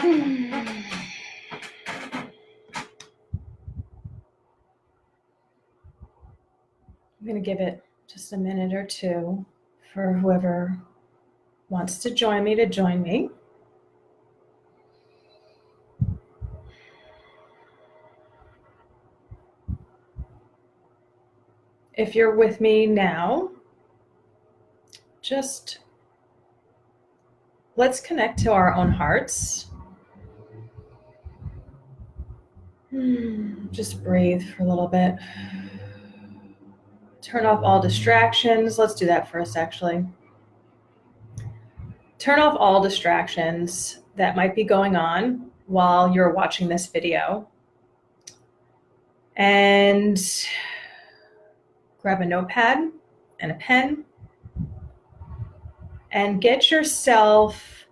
I'm going to give it just a minute or two for whoever wants to join me to join me. If you're with me now, just let's connect to our own hearts. Just breathe for a little bit. Turn off all distractions. Let's do that first, actually. Turn off all distractions that might be going on while you're watching this video. And grab a notepad and a pen and get yourself,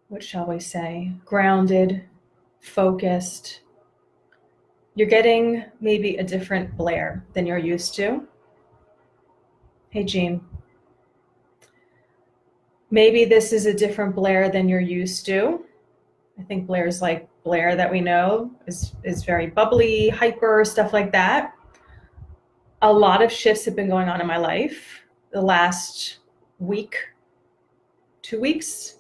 what shall we say, grounded, focused. You're getting maybe a different Blaire than you're used to. Hey, Jean. Maybe this is a different Blaire than you're used to. I think Blaire's like Blaire that we know is very bubbly, hyper, stuff like that. A lot of shifts have been going on in my life the last week, 2 weeks.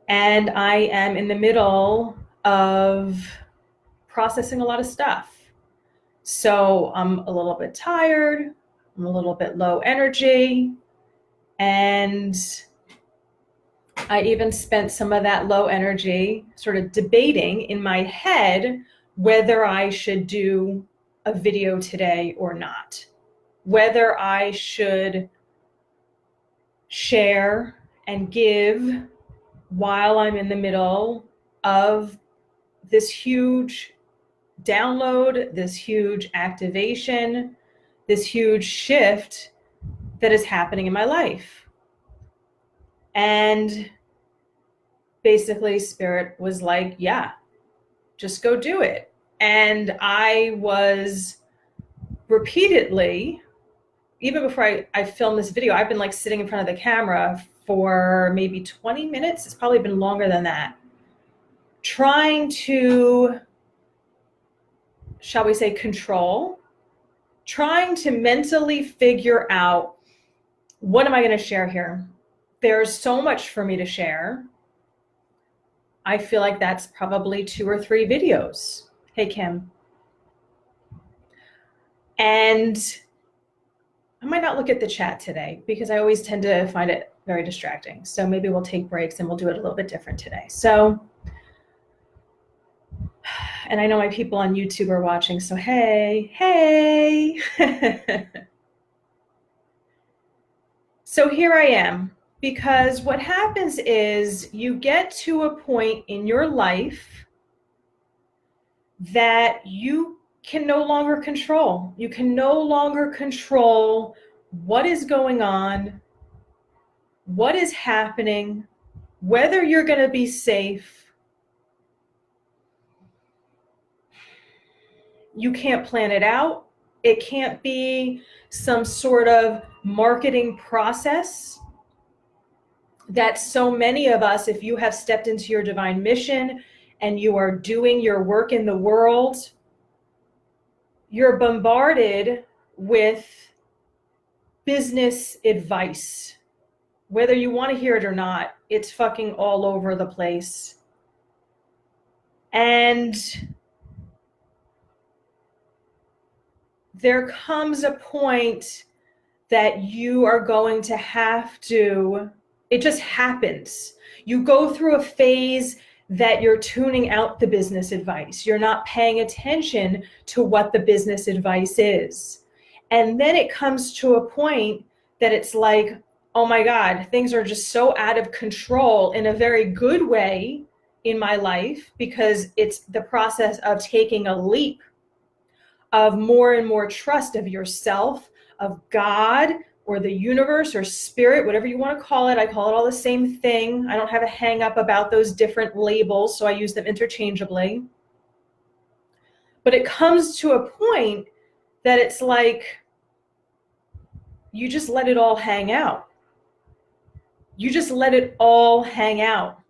And I am in the middle of processing a lot of stuff. So I'm a little bit tired. I'm a little bit low energy. And I even spent some of that low energy sort of debating in my head whether I should do a video today or not, whether I should share and give while I'm in the middle of this huge download, this huge activation, this huge shift that is happening in my life. And basically Spirit was like, yeah, just go do it. And I was repeatedly, even before I filmed this video, I've been like sitting in front of the camera for maybe 20 minutes. It's probably been longer than that. Trying to, shall we say, control, trying to mentally figure out, what am I going to share here? There's so much for me to share. I feel like that's probably 2 or 3 videos. Hey, Kim. And I might not look at the chat today because I always tend to find it very distracting. So maybe we'll take breaks and we'll do it a little bit different today. So, and I know my people on YouTube are watching, so hey. So here I am, because what happens is you get to a point in your life that you can no longer control. You can no longer control what is going on, what is happening, whether you're going to be safe. You can't plan it out. It can't be some sort of marketing process that so many of us, if you have stepped into your divine mission and you are doing your work in the world, you're bombarded with business advice. Whether you want to hear it or not, it's fucking all over the place. And there comes a point that you are going to have to, it just happens. You go through a phase that you're tuning out the business advice. You're not paying attention to what the business advice is. And then it comes to a point that it's like, oh my God, things are just so out of control in a very good way in my life, because it's the process of taking a leap of more and more trust of yourself, of God, or the universe, or spirit, whatever you want to call it. I call it all the same thing. I don't have a hang up about those different labels, so I use them interchangeably. But it comes to a point that it's like, you just let it all hang out. You just let it all hang out.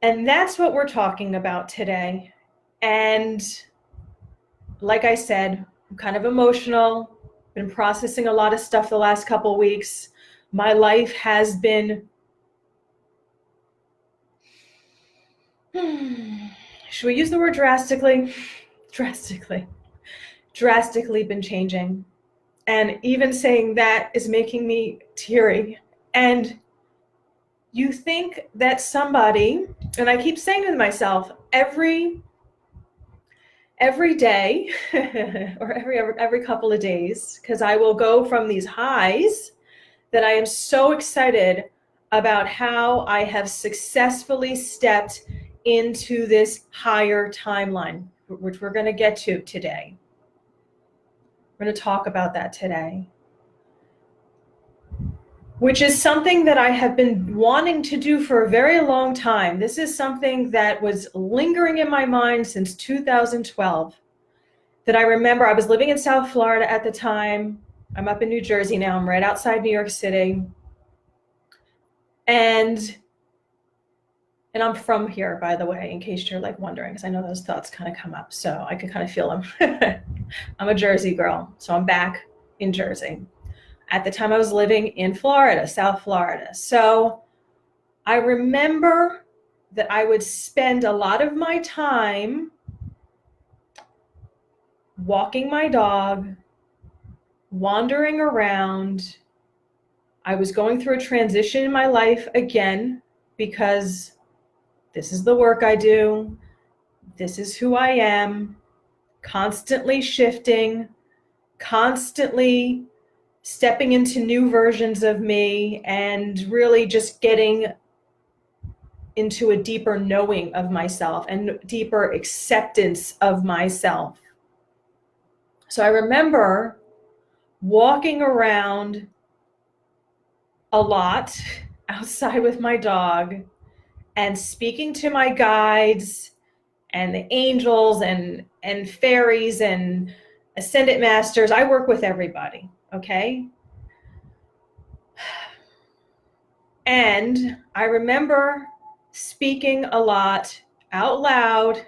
And that's what we're talking about today. And like I said, I'm kind of emotional, been processing a lot of stuff the last couple of weeks. My life has been, should we use the word drastically? Drastically been changing. And even saying that is making me teary. And you think that somebody, and I keep saying to myself, every day or every couple of days, because I will go from these highs that I am so excited about how I have successfully stepped into this higher timeline, which we're going to get to today. We're going to talk about that today, which is something that I have been wanting to do for a very long time. This is something that was lingering in my mind since 2012, that I remember. I was living in South Florida at the time. I'm up in New Jersey now. I'm right outside New York City. And I'm from here, by the way, in case you're like wondering, because I know those thoughts kind of come up. So I can kind of feel them. I'm a Jersey girl, so I'm back in Jersey. At the time I was living in Florida, South Florida. So I remember that I would spend a lot of my time walking my dog, wandering around. I was going through a transition in my life again, because this is the work I do. This is who I am, constantly shifting, constantly stepping into new versions of me, and really just getting into a deeper knowing of myself and deeper acceptance of myself. So I remember walking around a lot outside with my dog and speaking to my guides and the angels and fairies and ascendant masters. I work with everybody, okay? And I remember speaking a lot out loud,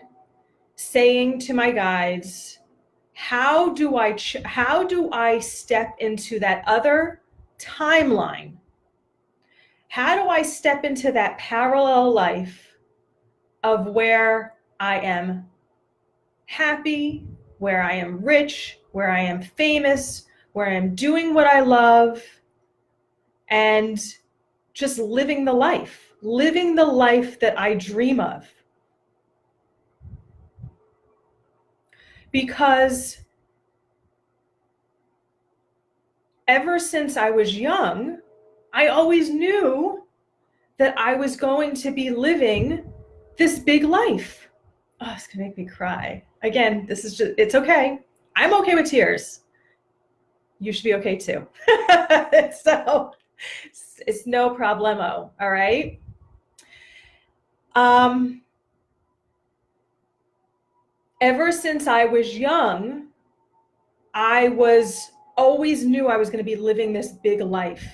saying to my guides, how do I step into that other timeline? How do I step into that parallel life of where I am happy, where I am rich, where I am famous, where I'm doing what I love, and just living the life that I dream of? Because ever since I was young, I always knew that I was going to be living this big life. Oh, it's gonna make me cry. Again, this is just, it's okay. I'm okay with tears. You should be okay too. So it's no problemo, all right? Ever since I was young, I always knew I was going to be living this big life.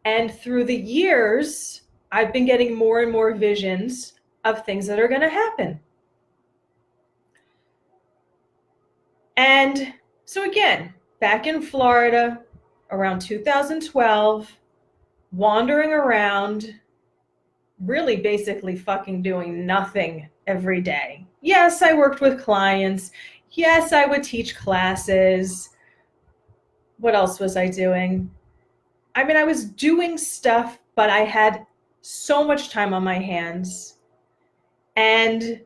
And through the years, I've been getting more and more visions of things that are going to happen. And so again, back in Florida around 2012, wandering around, really basically fucking doing nothing every day. Yes, I worked with clients. Yes, I would teach classes. What else was I doing? I mean, I was doing stuff, but I had so much time on my hands. And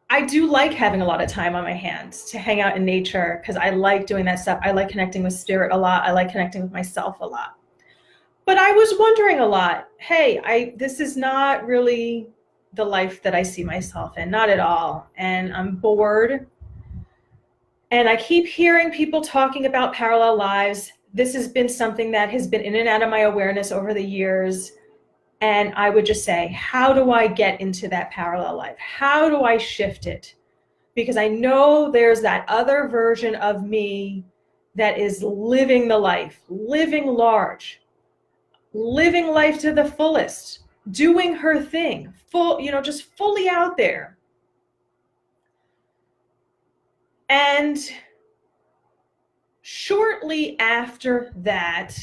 I do like having a lot of time on my hands to hang out in nature, because I like doing that stuff. I like connecting with spirit a lot. I like connecting with myself a lot. But I was wondering a lot, hey, this is not really the life that I see myself in, not at all. And I'm bored. And I keep hearing people talking about parallel lives. This has been something that has been in and out of my awareness over the years. And I would just say, how do I get into that parallel life? How do I shift it? Because I know there's that other version of me that is living the life, living large, living life to the fullest, doing her thing, just fully out there. And shortly after that,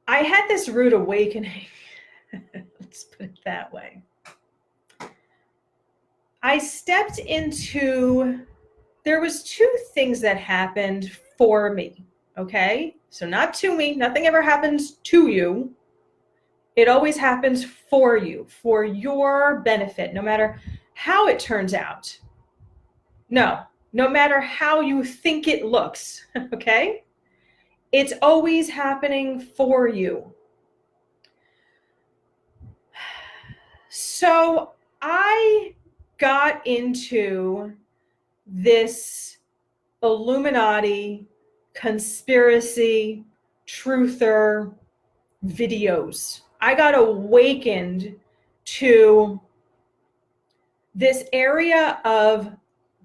I had this rude awakening. Let's put it that way. I stepped into, there was two things that happened for me, okay? So not to me, nothing ever happens to you. It always happens for you, for your benefit, no matter how it turns out. No matter how you think it looks, okay? It's always happening for you. So I got into this Illuminati, conspiracy, truther videos. I got awakened to this area of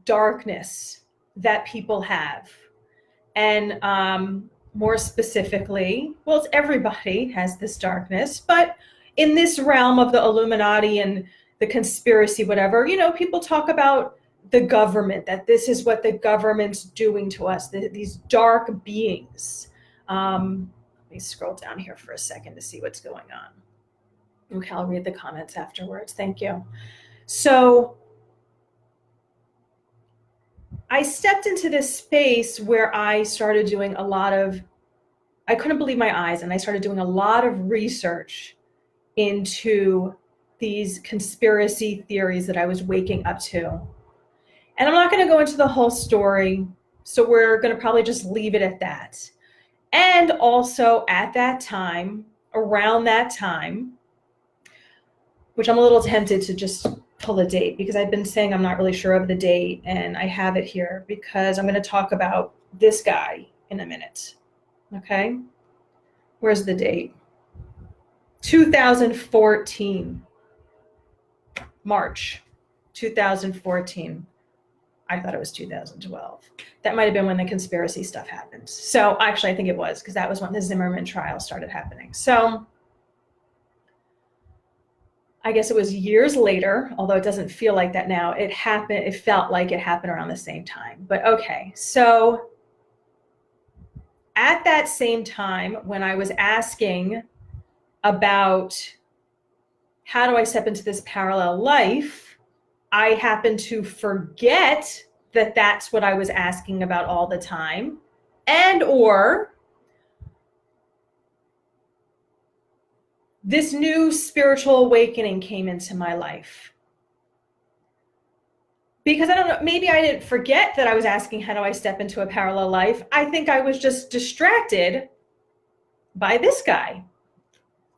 darkness that people have. And more specifically, well, it's everybody has this darkness, but in this realm of the Illuminati and the conspiracy, whatever, people talk about the government, that this is what the government's doing to us, these dark beings. Let me scroll down here for a second to see what's going on. Okay, I'll read the comments afterwards. Thank you. So I stepped into this space where I started doing I couldn't believe my eyes, and I started doing a lot of research into these conspiracy theories that I was waking up to. And I'm not going to go into the whole story, so we're going to probably just leave it at that. And also at that time, around that time, which I'm a little tempted to just pull a date because I've been saying I'm not really sure of the date, and I have it here because I'm going to talk about this guy in a minute. Okay? Where's the date? 2014. March 2014. I thought it was 2012. That might have been when the conspiracy stuff happened. So actually, I think it was, because that was when the Zimmerman trial started happening. So I guess it was years later, although it doesn't feel like that now. It felt like it happened around the same time. But okay, so at that same time, when I was asking about how do I step into this parallel life, I happened to forget that that's what I was asking about all the time, or this new spiritual awakening came into my life. Because I don't know, maybe I didn't forget that I was asking, how do I step into a parallel life? I think I was just distracted by this guy.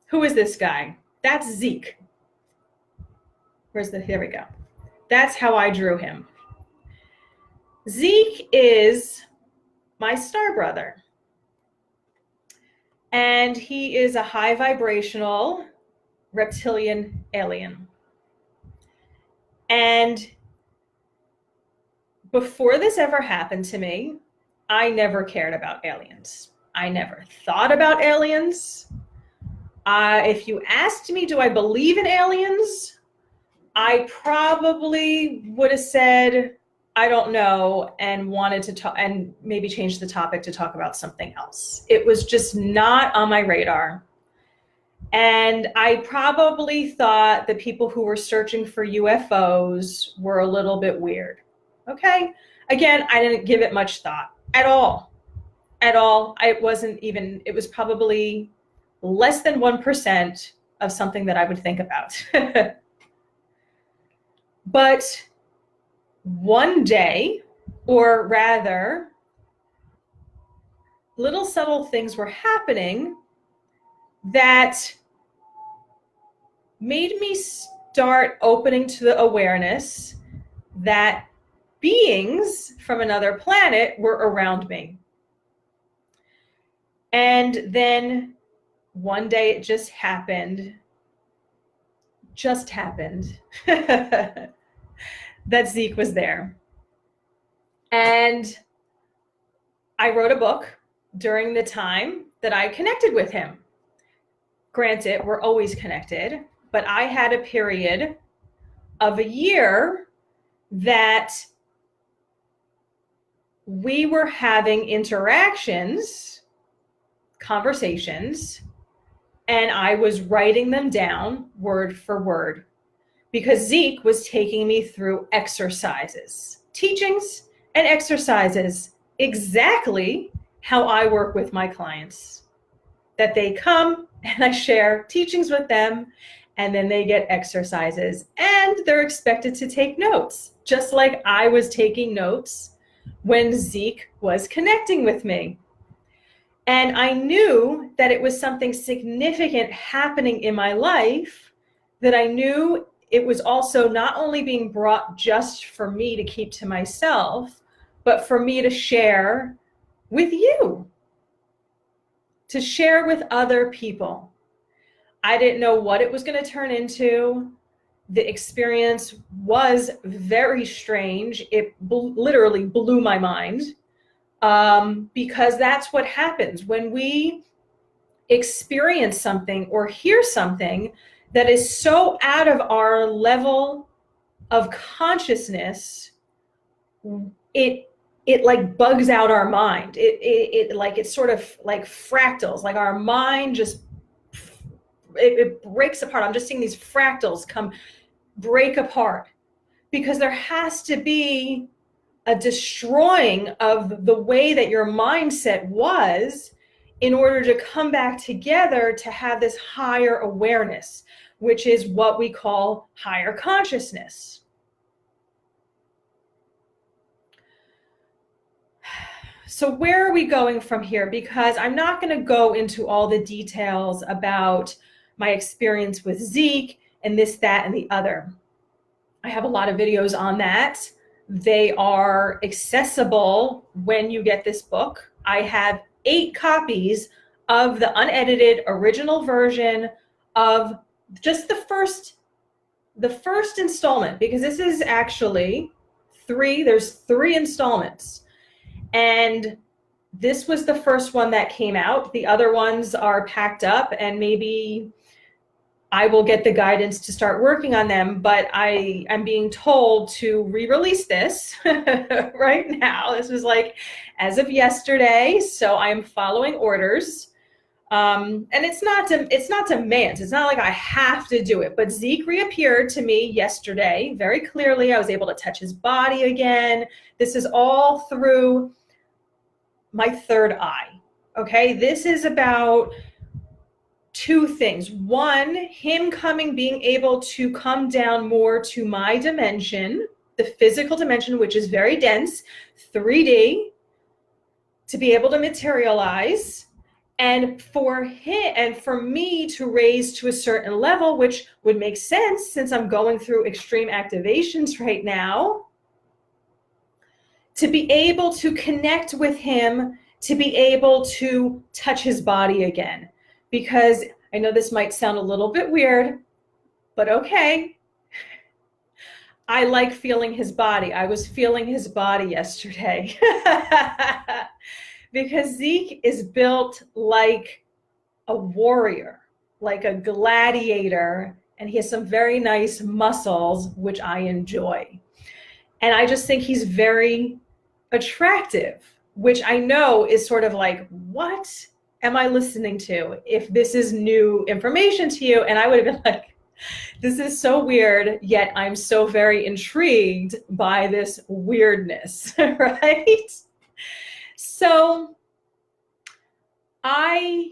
Who is this guy? That's Zeke. Here we go. That's how I drew him. Zeke is my star brother. And he is a high vibrational reptilian alien. And before this ever happened to me, I never cared about aliens. I never thought about aliens. If you asked me, do I believe in aliens? I probably would have said, I don't know, and wanted to talk and maybe change the topic to talk about something else. It was just not on my radar. And I probably thought the people who were searching for UFOs were a little bit weird. Okay? Again, I didn't give it much thought at all. At all. It was probably less than 1% of something that I would think about. But one day, or rather, little subtle things were happening that made me start opening to the awareness that beings from another planet were around me. And then one day it just happened that Zeke was there. And I wrote a book during the time that I connected with him. Granted, we're always connected, but I had a period of a year that we were having interactions, conversations, and I was writing them down word for word because Zeke was taking me through exercises, teachings and exercises, exactly how I work with my clients. That they come and I share teachings with them, and then they get exercises and they're expected to take notes, just like I was taking notes when Zeke was connecting with me. And I knew that it was something significant happening in my life, that I knew it was also not only being brought just for me to keep to myself, but for me to share with you, to share with other people. I didn't know what it was going to turn into. The experience was very strange. It literally blew my mind, because that's what happens when we experience something or hear something that is so out of our level of consciousness. It like bugs out our mind. It's sort of like fractals, like our mind just, it breaks apart. I'm just seeing these fractals break apart, because there has to be a destroying of the way that your mindset was in order to come back together to have this higher awareness, which is what we call higher consciousness. So where are we going from here? Because I'm not going to go into all the details about my experience with Zeke and this, that, and the other. I have a lot of videos on that. They are accessible when you get this book. I have 8 copies of the unedited original version of just the first installment, because this is actually there's 3 installments. And this was the first one that came out. The other ones are packed up, and maybe I will get the guidance to start working on them, but I am being told to re-release this right now. This was like as of yesterday, so I'm following orders. And it's not demands. It's not like I have to do it, but Zeke reappeared to me yesterday very clearly. I was able to touch his body again. This is all through my third eye. Okay, this is about 2 things. One, him being able to come down more to my dimension, the physical dimension, which is very dense, 3D, to be able to materialize, and for him and for me to raise to a certain level, which would make sense since I'm going through extreme activations right now, to be able to connect with him, to be able to touch his body again. Because I know this might sound a little bit weird, but okay. I like feeling his body. I was feeling his body yesterday. Because Zeke is built like a warrior, like a gladiator, and he has some very nice muscles, which I enjoy. And I just think he's very attractive, which I know is sort of like, what am I listening to if this is new information to you? And I would have been like, this is so weird, yet I'm so very intrigued by this weirdness, right? So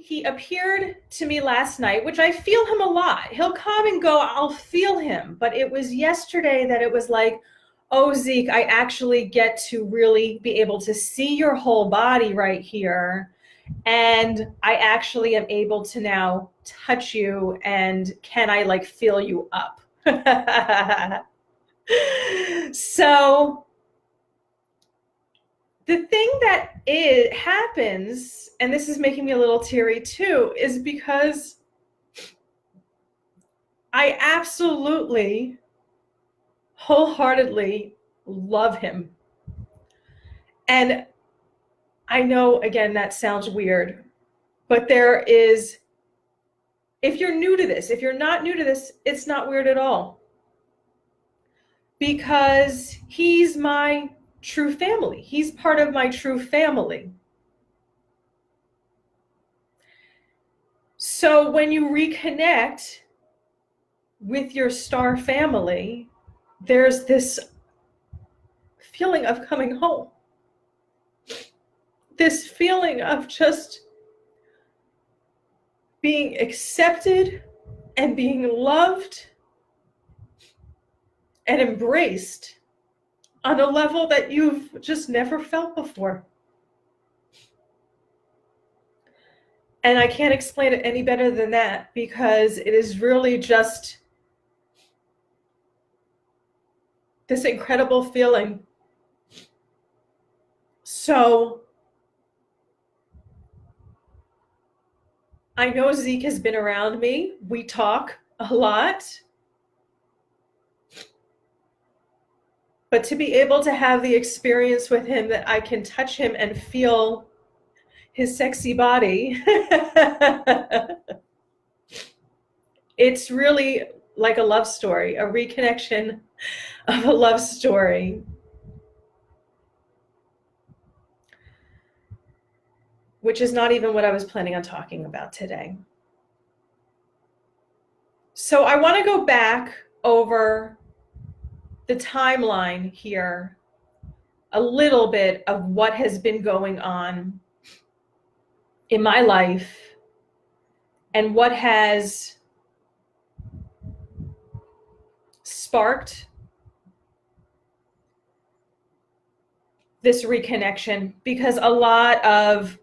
he appeared to me last night, which I feel him a lot. He'll come and go, I'll feel him. But it was yesterday that it was like, oh, Zeke, I actually get to really be able to see your whole body right here. And I actually am able to now touch you, and can I like feel you up? So the thing that happens, and this is making me a little teary too, is because I absolutely wholeheartedly love him. And I know, again, that sounds weird, but there is, if you're new to this, if you're not new to this, it's not weird at all. Because he's my true family. He's part of my true family. So when you reconnect with your star family, there's this feeling of coming home. This feeling of just being accepted and being loved and embraced on a level that you've just never felt before. And I can't explain it any better than that, because it is really just this incredible feeling. So I know Zeke has been around me. We talk a lot. But to be able to have the experience with him that I can touch him and feel his sexy body, it's really like a love story, a reconnection of a love story. Which is not even what I was planning on talking about today. So I want to go back over the timeline here, a little bit of what has been going on in my life and what has sparked this reconnection, because a lot of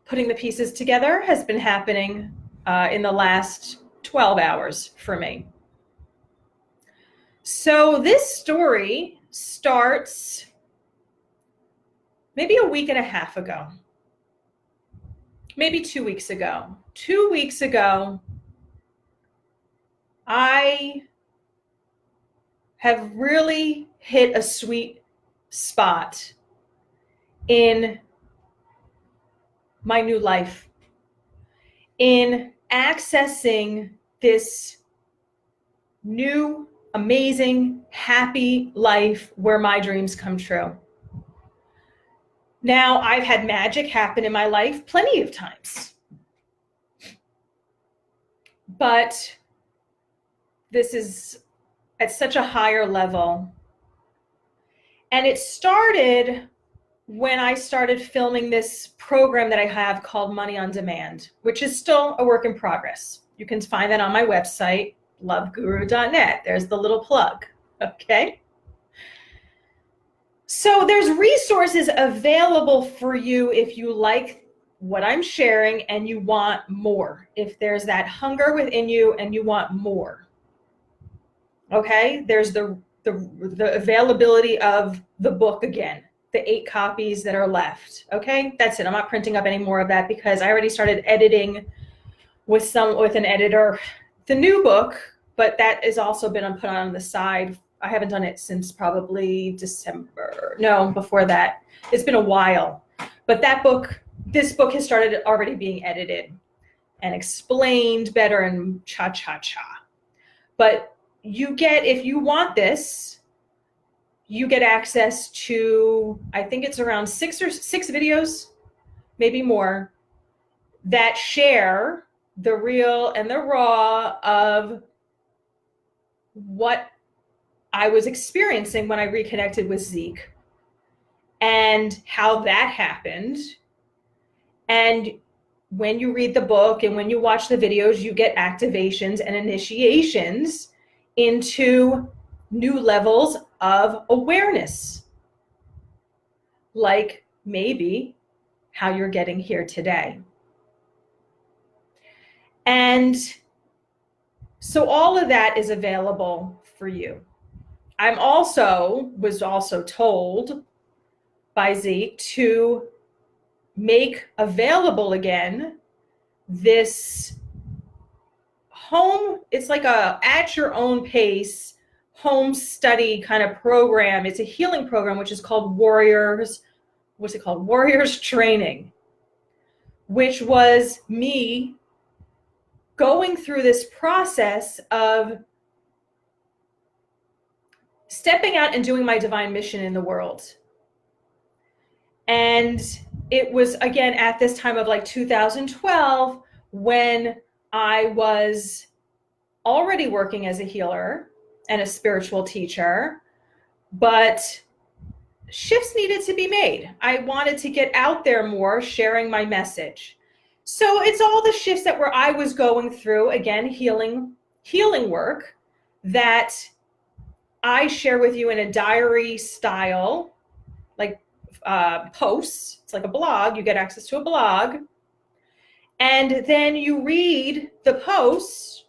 putting the pieces together has been happening in the last 12 hours for me. So this story starts maybe a week and a half ago, maybe 2 weeks ago. 2 weeks ago, I have really hit a sweet spot in my new life, in accessing this new, amazing, happy life where my dreams come true. Now, I've had magic happen in my life plenty of times, but this is at such a higher level. And it started when I started filming this program that I have called Money on Demand, which is still a work in progress. You can find that on my website, loveguru.net. There's the little plug, okay? So there's resources available for you if you like what I'm sharing and you want more. If there's that hunger within you and you want more, okay? There's the availability of the book again. The 8 copies that are left. Okay, that's it. I'm not printing up any more of that because I already started editing with an editor the new book, but that has also been put on the side. I haven't done it since probably December. No, before that. It's been a while. But this book has started already being edited and explained better and cha-cha-cha. But if you want this, you get access to, I think it's around 6 videos, maybe more, that share the real and the raw of what I was experiencing when I reconnected with Zeke and how that happened. And when you read the book and when you watch the videos, you get activations and initiations into new levels of awareness, like maybe how you're getting here today. And so all of that is available for you. I was also told by Zeke to make available again this home. It's like a at your own pace home study kind of program. It's a healing program, which is called Warriors. What's it called? Warriors Training, which was me going through this process of stepping out and doing my divine mission in the world. And it was, again, at this time of like 2012, when I was already working as a healer and a spiritual teacher, but shifts needed to be made. I wanted to get out there more, sharing my message. So it's all the shifts that I was going through, again, healing work, that I share with you in a diary style, like posts. It's like a blog. You get access to a blog. And then you read the posts,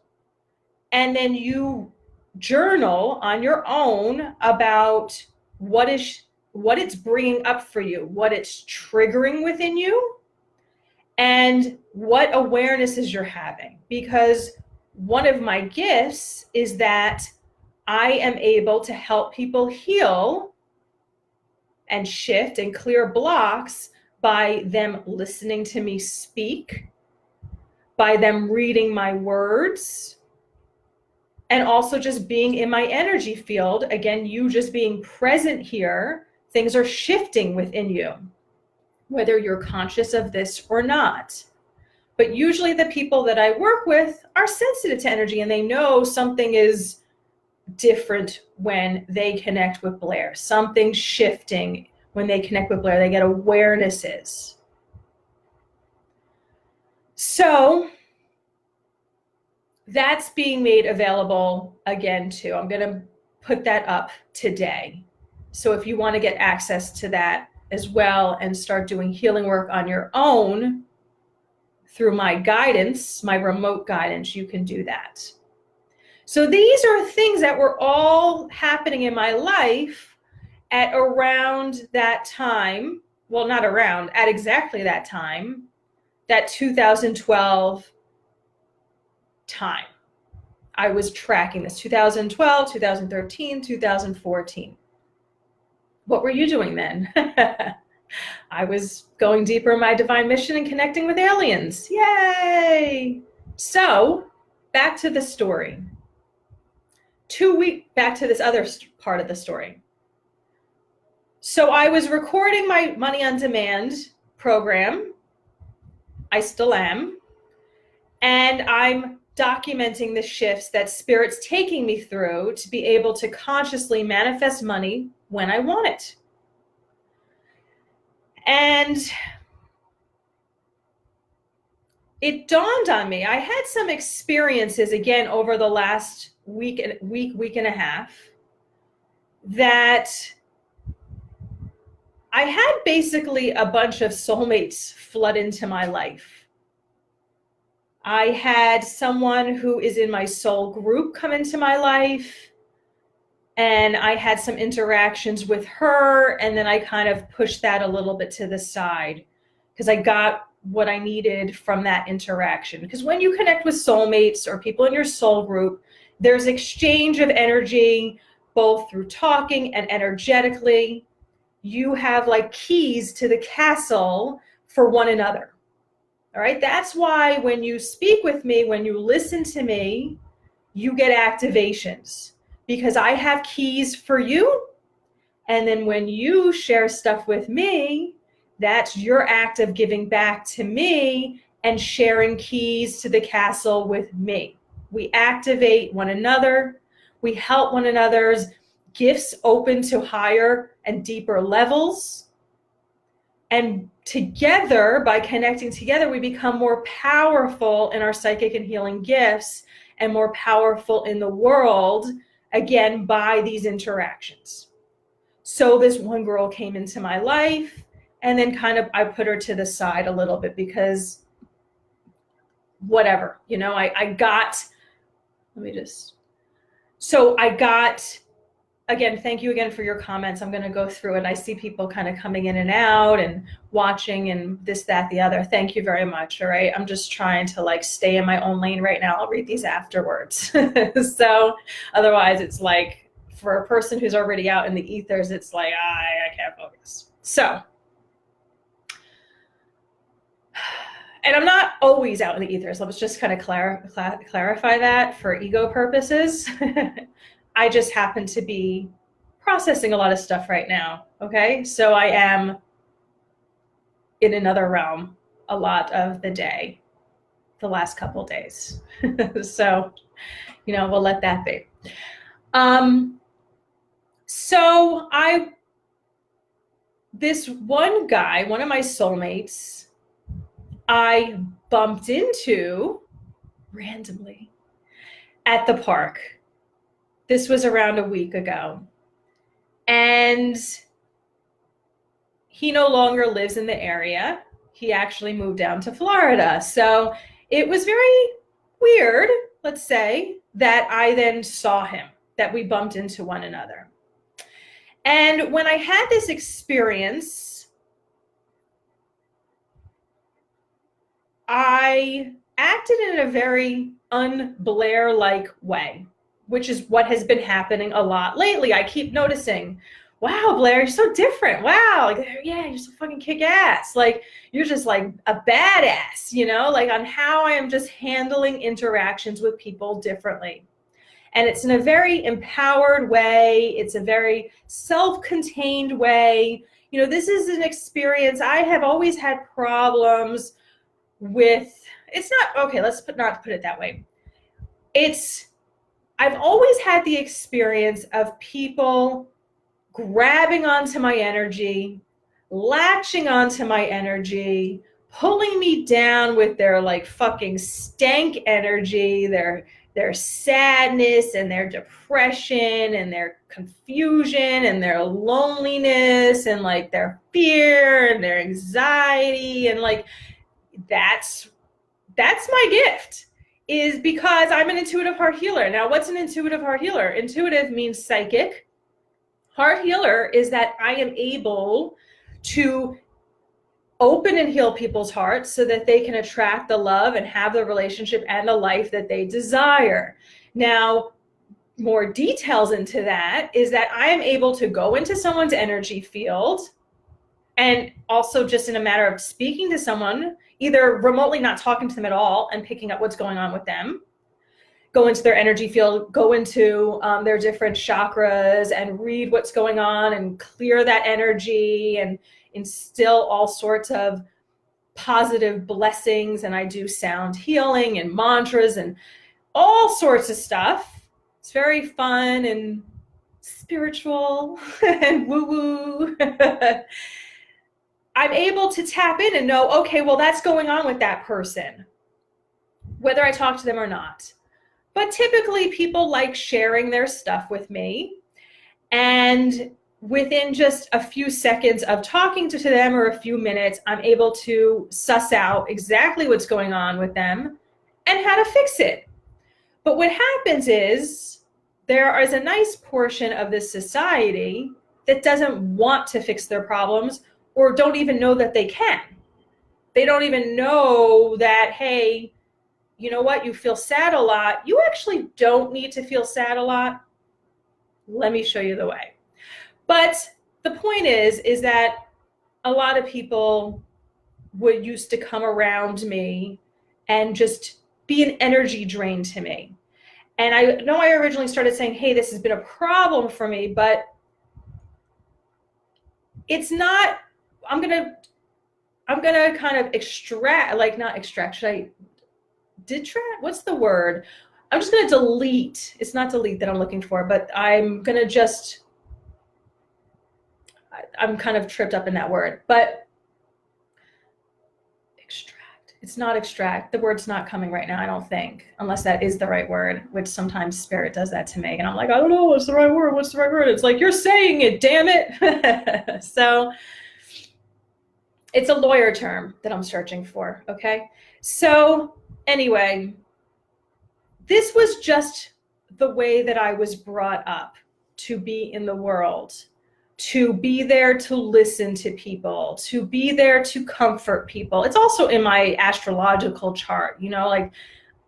and then you journal on your own about what it's bringing up for you, what it's triggering within you, and what awarenesses you're having. Because one of my gifts is that I am able to help people heal and shift and clear blocks by them listening to me speak, by them reading my words, and also just being in my energy field. Again, you just being present here, things are shifting within you, whether you're conscious of this or not. But usually the people that I work with are sensitive to energy, and they know something is different when they connect with Blaire. Something's shifting when they connect with Blaire. They get awarenesses. So that's being made available again too. I'm going to put that up today. So if you want to get access to that as well and start doing healing work on your own through my guidance, my remote guidance, you can do that. So these are things that were all happening in my life at around that time. Well, not around, at exactly that time, that 2012 time. I was tracking this, 2012, 2013, 2014. What were you doing then? I was going deeper in my divine mission and connecting with aliens. Yay! So back to the story. Back to this other part of the story. So I was recording my Money on Demand program. I still am. And I'm documenting the shifts that Spirit's taking me through to be able to consciously manifest money when I want it. And it dawned on me, I had some experiences again over the last week and a half, that I had basically a bunch of soulmates flood into my life. I had someone who is in my soul group come into my life, and I had some interactions with her, and then I kind of pushed that a little bit to the side because I got what I needed from that interaction. Because when you connect with soulmates or people in your soul group, there's exchange of energy, both through talking and energetically. You have like keys to the castle for one another. All right. That's why when you speak with me, when you listen to me, you get activations, because I have keys for you. And then when you share stuff with me, that's your act of giving back to me and sharing keys to the castle with me. We activate one another. We help one another's gifts open to higher and deeper levels. And together, by connecting together, we become more powerful in our psychic and healing gifts and more powerful in the world, again, by these interactions. So this one girl came into my life, and then kind of I put her to the side a little bit because whatever, you know, I got, again, thank you again for your comments. I'm going to go through it. I see people kind of coming in and out and watching and this, that, the other. Thank you very much. All right. I'm just trying to like stay in my own lane right now. I'll read these afterwards. So otherwise it's like for a person who's already out in the ethers, it's like, I can't focus. So, and I'm not always out in the ethers. Let's just kind of clarify that for ego purposes. I just happen to be processing a lot of stuff right now. Okay. So I am in another realm a lot of the day, the last couple of days. So, we'll let that be. So this one guy, one of my soulmates, I bumped into randomly at the park. This was around a week ago. And he no longer lives in the area. He actually moved down to Florida. So it was very weird, let's say, that I then saw him, that we bumped into one another. And when I had this experience, I acted in a very un-Blaire-like way, which is what has been happening a lot lately. I keep noticing, wow, Blaire, you're so different. Wow, like, yeah, you're so fucking kick-ass. Like, you're just like a badass, like on how I am just handling interactions with people differently. And it's in a very empowered way. It's a very self-contained way. This is an experience. I have always had problems with, it's not, okay, not put it that way. I've always had the experience of people grabbing onto my energy, latching onto my energy, pulling me down with their like fucking stank energy, their sadness and their depression and their confusion and their loneliness and like their fear and their anxiety. And like, that's my gift, is because I'm an intuitive heart healer. Now, what's an intuitive heart healer? Intuitive means psychic. Heart healer is that I am able to open and heal people's hearts so that they can attract the love and have the relationship and the life that they desire. Now, more details into that is that I am able to go into someone's energy field, and also just in a matter of speaking to someone, either remotely not talking to them at all and picking up what's going on with them, go into their energy field, go into their different chakras and read what's going on and clear that energy and instill all sorts of positive blessings. And I do sound healing and mantras and all sorts of stuff. It's very fun and spiritual and woo-woo. I'm able to tap in and know, okay, well, that's going on with that person, whether I talk to them or not. But typically people like sharing their stuff with me. And within just a few seconds of talking to them or a few minutes, I'm able to suss out exactly what's going on with them and how to fix it. But what happens is there is a nice portion of this society that doesn't want to fix their problems or don't even know that they can. They don't even know that, hey, you know what? You feel sad a lot. You actually don't need to feel sad a lot. Let me show you the way. But the point is that a lot of people would used to come around me and just be an energy drain to me. And I know I originally started saying, hey, this has been a problem for me, but it's not. I'm gonna kind of extract, like not extract, should I detract? What's the word? I'm just gonna delete. It's not delete that I'm looking for, but I'm gonna just, I'm kind of tripped up in that word, but extract. It's not extract. The word's not coming right now, I don't think, unless that is the right word, which sometimes spirit does that to me. And I'm like, I don't know, what's the right word? What's the right word? It's like, you're saying it, damn it. So it's a lawyer term that I'm searching for, okay? So anyway, this was just the way that I was brought up to be in the world, to be there to listen to people, to be there to comfort people. It's also in my astrological chart, like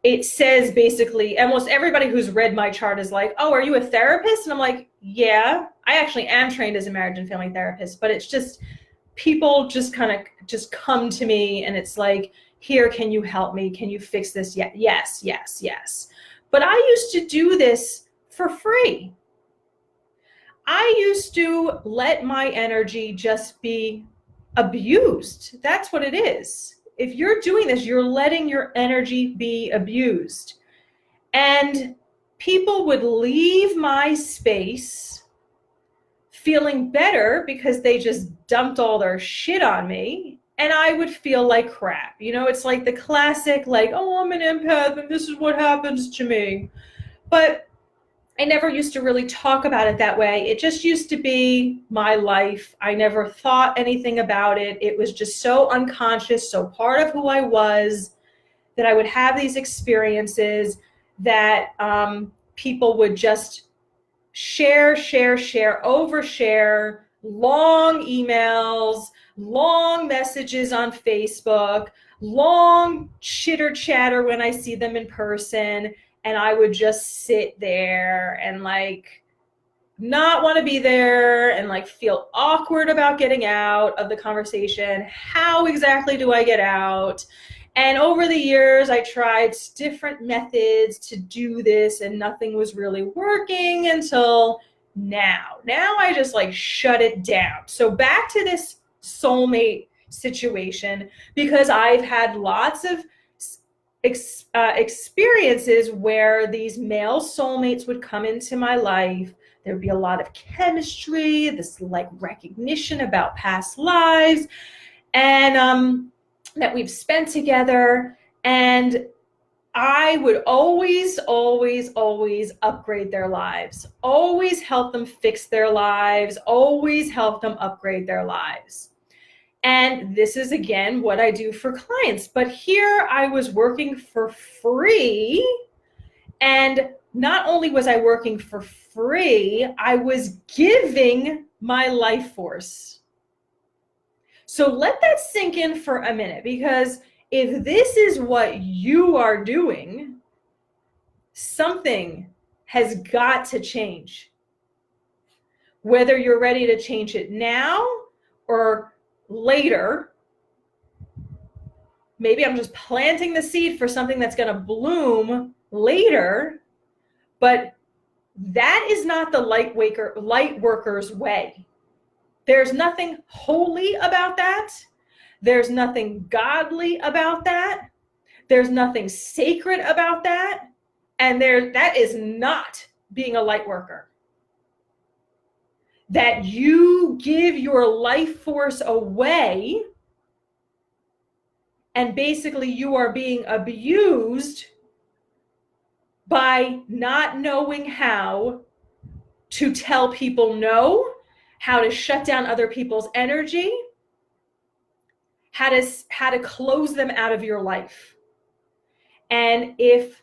it says basically, almost everybody who's read my chart is like, oh, are you a therapist? And I'm like, yeah, I actually am trained as a marriage and family therapist, but it's just, people just kind of just come to me and it's like, here, can you help me? Can you fix this? Yeah, yes, yes, yes. But I used to do this for free. I used to let my energy just be abused. That's what it is. If you're doing this, you're letting your energy be abused. And people would leave my space feeling better because they just dumped all their shit on me. And I would feel like crap. You know, it's like the classic, like, oh, I'm an empath and this is what happens to me. But I never used to really talk about it that way. It just used to be my life. I never thought anything about it. It was just so unconscious, so part of who I was, that I would have these experiences that people would just share, overshare, long emails, long messages on Facebook, long chitter chatter when I see them in person. And I would just sit there and like not want to be there and like feel awkward about getting out of the conversation. How exactly do I get out? And over the years, I tried different methods to do this and nothing was really working until now. Now I just like shut it down. So back to this soulmate situation, because I've had lots of experiences where these male soulmates would come into my life. There'd be a lot of chemistry, this like recognition about past lives, and that we've spent together. And I would always upgrade their lives, always help them fix their lives, always help them upgrade their lives. And this is, again, what I do for clients. But here I was working for free. And not only was I working for free, I was giving my life force. So let that sink in for a minute, because if this is what you are doing, something has got to change. Whether you're ready to change it now or later, maybe I'm just planting the seed for something that's going to bloom later, but that is not the light worker's way. There's nothing holy about that. There's nothing godly about that. There's nothing sacred about that. And that is not being a light worker. That you give your life force away and basically you are being abused by not knowing how to tell people no, how to shut down other people's energy, how to close them out of your life. And if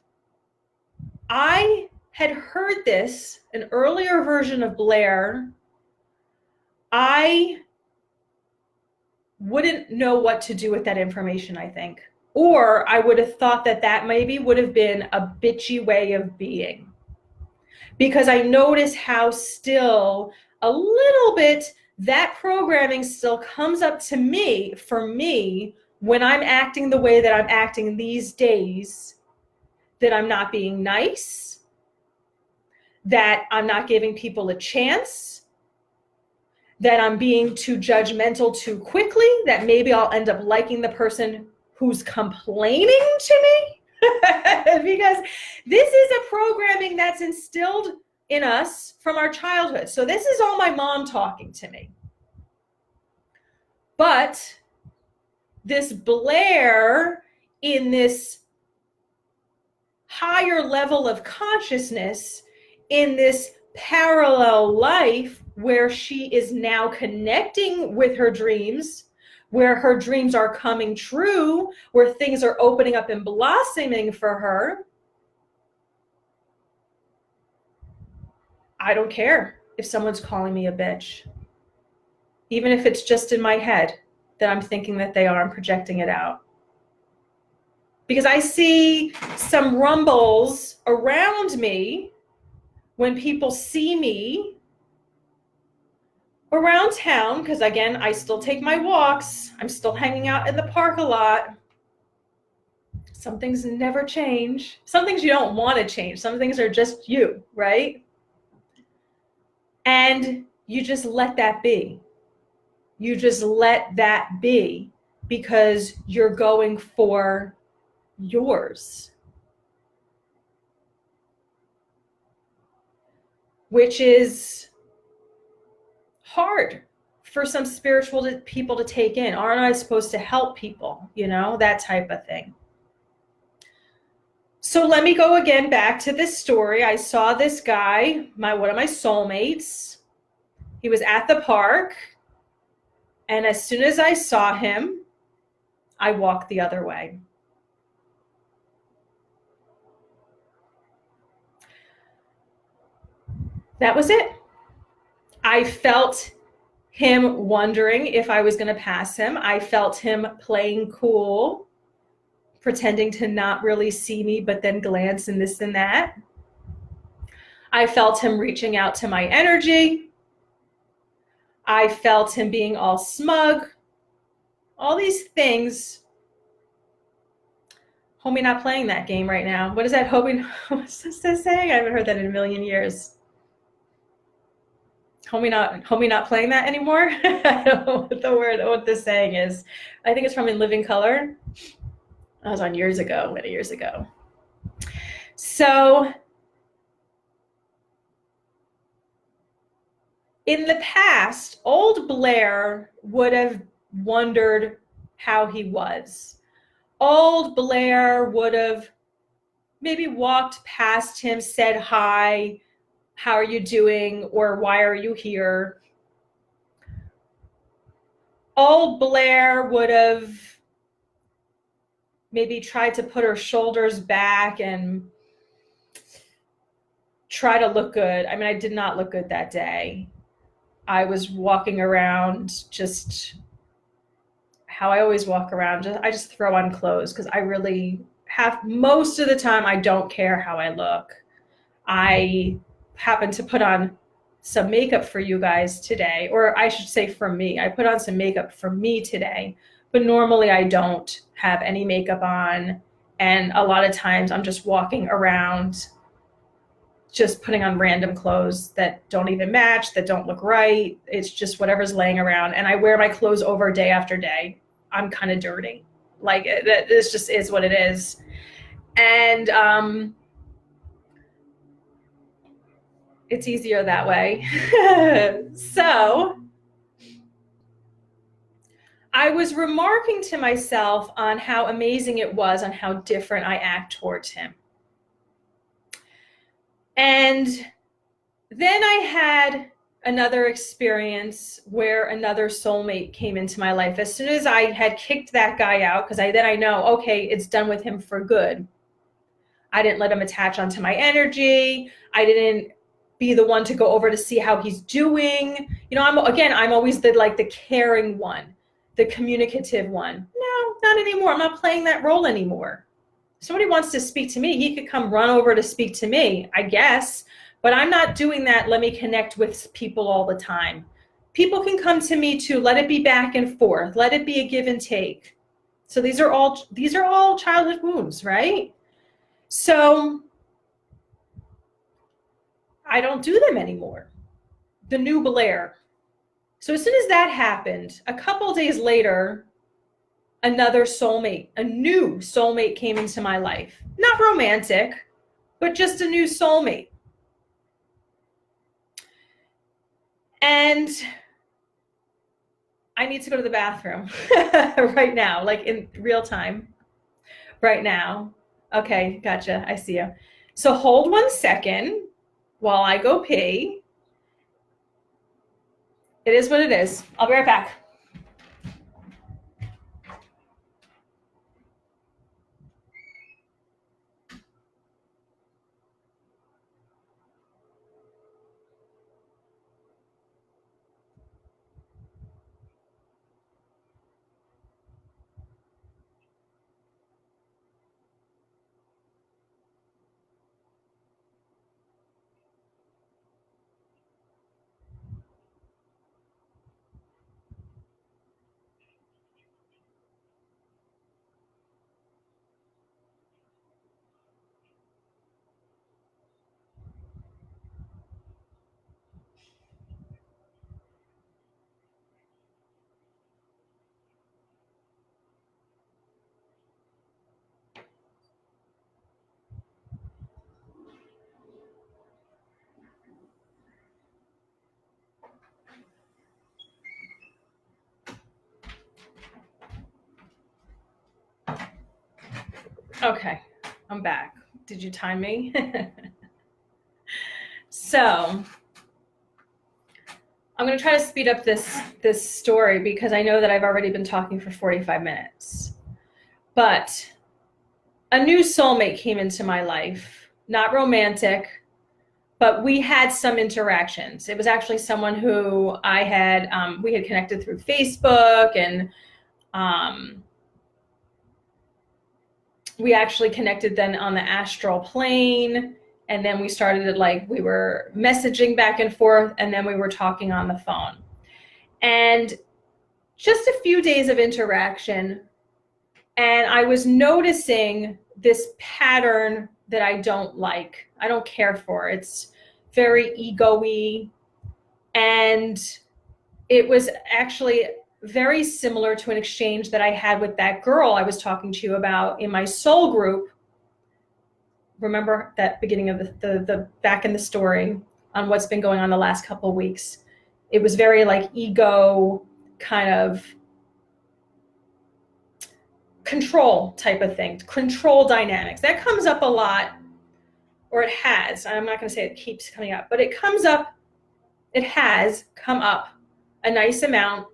I had heard this, an earlier version of Blaire, I wouldn't know what to do with that information, I think. Or I would have thought that maybe would have been a bitchy way of being. Because I notice how still a little bit that programming still comes up to me, for me, when I'm acting the way that I'm acting these days, that I'm not being nice, that I'm not giving people a chance, that I'm being too judgmental too quickly, that maybe I'll end up liking the person who's complaining to me. Because this is a programming that's instilled in us from our childhood. So this is all my mom talking to me. But this Blaire in this higher level of consciousness, in this parallel life where she is now connecting with her dreams, where her dreams are coming true, where things are opening up and blossoming for her, I don't care if someone's calling me a bitch. Even if it's just in my head that I'm thinking that they are, I'm projecting it out. Because I see some rumbles around me when people see me around town, because again, I still take my walks. I'm still hanging out in the park a lot. Some things never change. Some things you don't want to change. Some things are just you, right? And you just let that be. You just let that be because you're going for yours, which is hard for some spiritual people to take in. Aren't I supposed to help people? You know, that type of thing. So let me go again back to this story. I saw this guy, one of my soulmates. He was at the park. And as soon as I saw him, I walked the other way. That was it. I felt him wondering if I was going to pass him. I felt him playing cool, pretending to not really see me, but then glance and this and that. I felt him reaching out to my energy. I felt him being all smug. All these things. Homie not playing that game right now. What is that, homie? What's this saying? I haven't heard that in a million years. Homie not playing that anymore? I don't know what this saying is. I think it's from In Living Color. I was on many years ago. So in the past, old Blaire would have wondered how he was. Old Blaire would have maybe walked past him, said hi, how are you doing, or why are you here? Old Blaire would have maybe tried to put her shoulders back and try to look good. I mean, I did not look good that day. I was walking around just how I always walk around. I just throw on clothes because I really have, most of the time, I don't care how I look. I happen to put on some makeup for you guys today, or I should say for me. I put on some makeup for me today, but normally I don't have any makeup on. And a lot of times I'm just walking around, just putting on random clothes that don't even match, that don't look right. It's just whatever's laying around. And I wear my clothes over day after day. I'm kind of dirty. Like, this just is what it is. And it's easier that way. So I was remarking to myself on how amazing it was, on how different I act towards him. And then I had another experience where another soulmate came into my life. As soon as I had kicked that guy out, because then I know, okay, it's done with him for good. I didn't let him attach onto my energy. I didn't be the one to go over to see how he's doing. You know, I'm always the caring one, the communicative one. No, not anymore. I'm not playing that role anymore. If somebody wants to speak to me, he could come run over to speak to me, I guess. But I'm not doing that. Let me connect with people all the time. People can come to me too. Let it be back and forth. Let it be a give and take. So these are all childhood wounds, right? So I don't do them anymore. The new Blaire. So as soon as that happened, a couple days later, another soulmate, a new soulmate came into my life. Not romantic, but just a new soulmate. And I need to go to the bathroom right now, like in real time, right now. Okay, gotcha. I see you. So hold 1 second while I go pee. It is what it is. I'll be right back. Okay, I'm back. Did you time me? So I'm going to try to speed up this story because I know that I've already been talking for 45 minutes. But a new soulmate came into my life, not romantic, but we had some interactions. It was actually someone who we had connected through Facebook, and we actually connected then on the astral plane. And then we started we were messaging back and forth, and then we were talking on the phone. And just a few days of interaction, and I was noticing this pattern that I don't like. I don't care for. It's very ego-y. And it was actually very similar to an exchange that I had with that girl I was talking to you about in my soul group. Remember that beginning of the back in the story on what's been going on the last couple of weeks. It was very ego kind of control type of thing, control dynamics. That comes up a lot, or it has. I'm not going to say it keeps coming up, but it comes up. It has come up a nice amount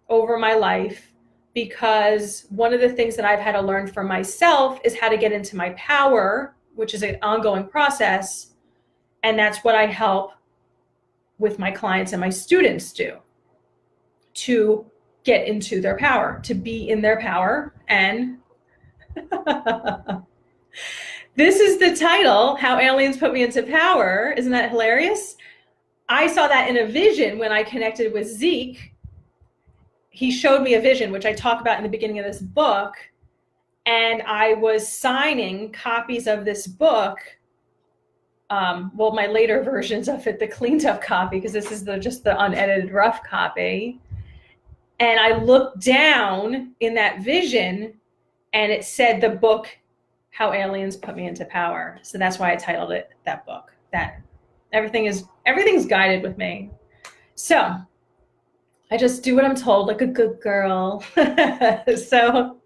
over my life, because one of the things that I've had to learn for myself is how to get into my power, which is an ongoing process. And that's what I help with my clients and my students do, to get into their power, to be in their power. And this is the title, How Aliens Put Me Into Power. Isn't that hilarious? I saw that in a vision when I connected with Zeke. He showed me a vision, which I talk about in the beginning of this book. And I was signing copies of this book. My later versions of it, the cleaned up copy, because this is just the unedited rough copy. And I looked down in that vision, and it said the book, How Aliens Put Me Into Power. So that's why I titled it that book. That everything's guided with me. So I just do what I'm told, like a good girl. So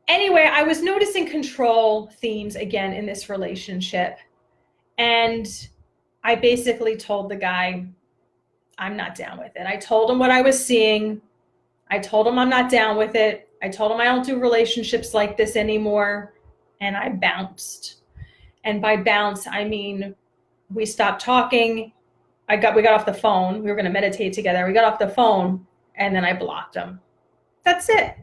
anyway, I was noticing control themes again in this relationship. And I basically told the guy, I'm not down with it. I told him what I was seeing. I told him I'm not down with it. I told him I don't do relationships like this anymore. And I bounced. And by bounce, I mean, we stopped talking. We got off the phone. We were going to meditate together. We got off the phone, and then I blocked him. That's it.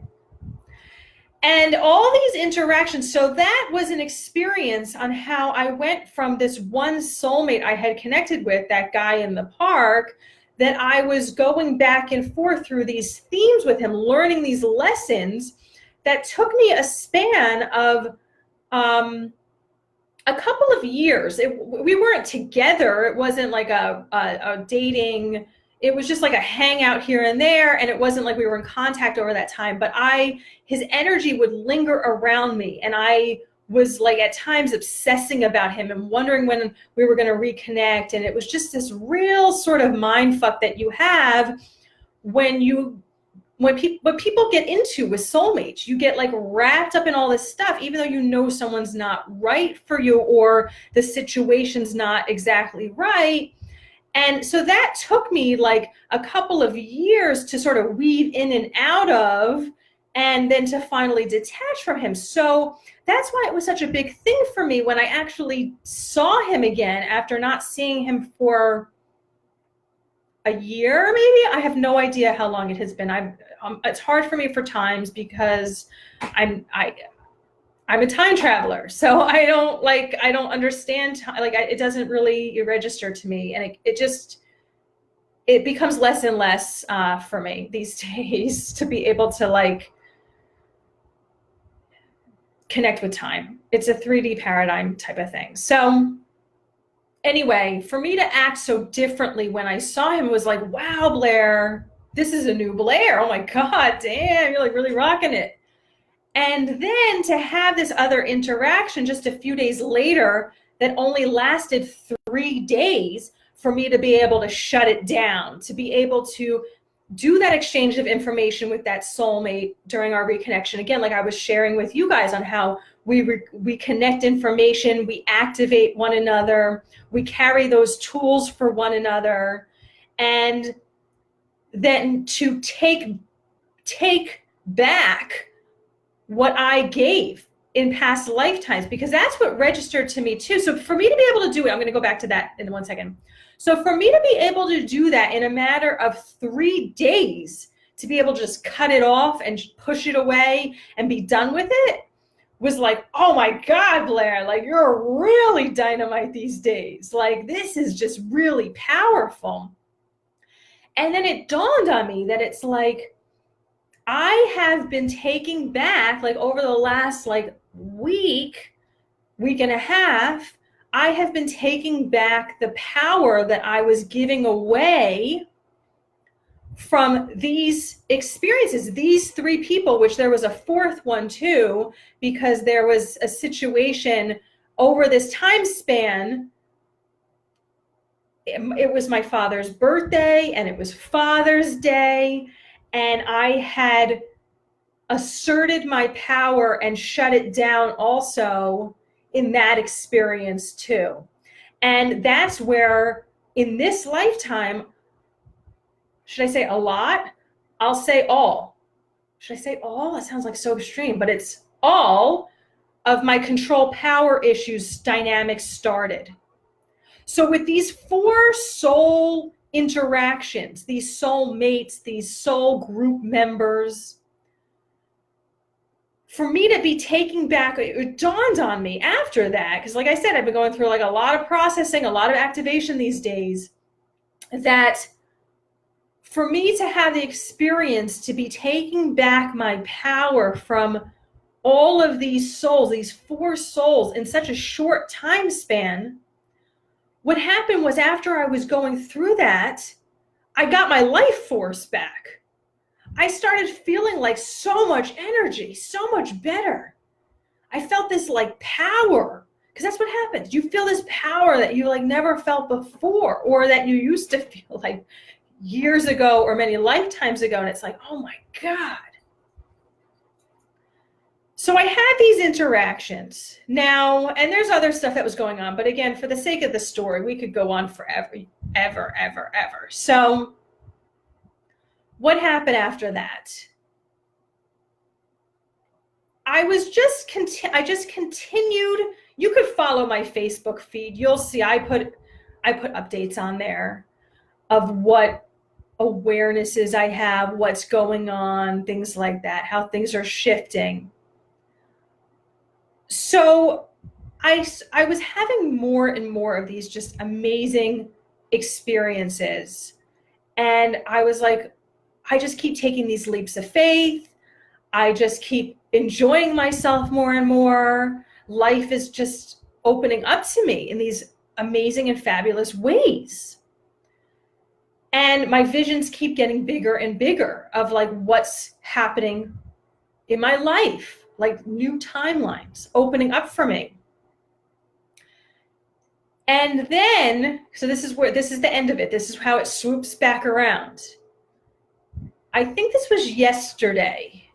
And all these interactions, so that was an experience on how I went from this one soulmate I had connected with, that guy in the park, that I was going back and forth through these themes with him, learning these lessons that took me a span of a couple of years. We weren't together. It wasn't like a dating. It was just like a hangout here and there. And it wasn't like we were in contact over that time, but his energy would linger around me. And I was like at times obsessing about him and wondering when we were going to reconnect. And it was just this real sort of mind fuck that you have when people get into with soulmates. You get like wrapped up in all this stuff, even though you know someone's not right for you or the situation's not exactly right. And so that took me like a couple of years to sort of weave in and out of, and then to finally detach from him. So that's why it was such a big thing for me when I actually saw him again after not seeing him for a year, maybe. I have no idea how long it has been. It's hard for me for times because I'm a time traveler, so I don't understand. It doesn't really register to me, and it becomes less and less for me these days to be able to connect with time. It's a 3D paradigm type of thing. So anyway, for me to act so differently when I saw him was like, wow, Blaire, this is a new Blaire. Oh my God, damn, you're really rocking it. And then to have this other interaction just a few days later that only lasted 3 days for me to be able to shut it down, to be able to do that exchange of information with that soulmate during our reconnection. Again, like I was sharing with you guys on how we connect information, we activate one another, we carry those tools for one another, and then to take back what I gave in past lifetimes, because that's what registered to me too. So for me to be able to do it, I'm going to go back to that in 1 second. So for me to be able to do that in a matter of 3 days, to be able to just cut it off and push it away and be done with it, was like, oh my God, Blaire, like you're really dynamite these days. Like this is just really powerful. And then it dawned on me that it's like, I have been taking back, like over the last like week and a half, I have been taking back the power that I was giving away from these experiences, these 3 people, which there was a 4th one too, because there was a situation over this time span. It was my father's birthday and it was Father's Day, and I had asserted my power and shut it down also in that experience too. And that's where in this lifetime, should I say a lot? I'll say all. Should I say all? That sounds like so extreme, but it's all of my control power issues dynamics started. So with these 4 soul interactions, these soul mates, these soul group members, for me to be taking back, it dawned on me after that, because like I said, I've been going through like a lot of processing, a lot of activation these days, that for me to have the experience to be taking back my power from all of these souls, these 4 souls in such a short time span, what happened was after I was going through that, I got my life force back. I started feeling like so much energy, so much better. I felt this like power, because that's what happens. You feel this power that you like never felt before, or that you used to feel like years ago or many lifetimes ago. And it's like, oh my God. So I had these interactions now, and there's other stuff that was going on, but again, for the sake of the story, we could go on forever, ever. So what happened after that? I just continued. You could follow my Facebook feed. You'll see I put updates on there of what awarenesses I have, what's going on, things like that, how things are shifting. So I was having more and more of these just amazing experiences. And I was like, I just keep taking these leaps of faith. I just keep enjoying myself more and more. Life is just opening up to me in these amazing and fabulous ways. And my visions keep getting bigger and bigger of like what's happening in my life. Like new timelines opening up for me. And then, so this is the end of it. This is how it swoops back around. I think this was yesterday.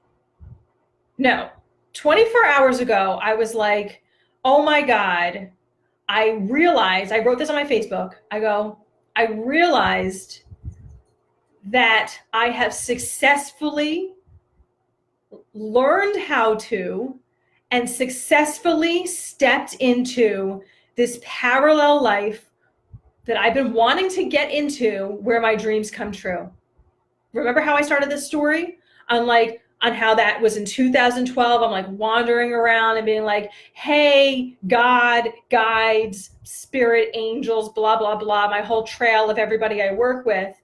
No, 24 hours ago, I was like, oh my God, I realized, I wrote this on my Facebook. I realized that I have successfully learned how to and successfully stepped into this parallel life that I've been wanting to get into, where my dreams come true. Remember how I started this story on how that was in 2012? I'm like wandering around and being like, hey, God, guides, spirit, angels, blah, blah, blah, my whole trail of everybody I work with.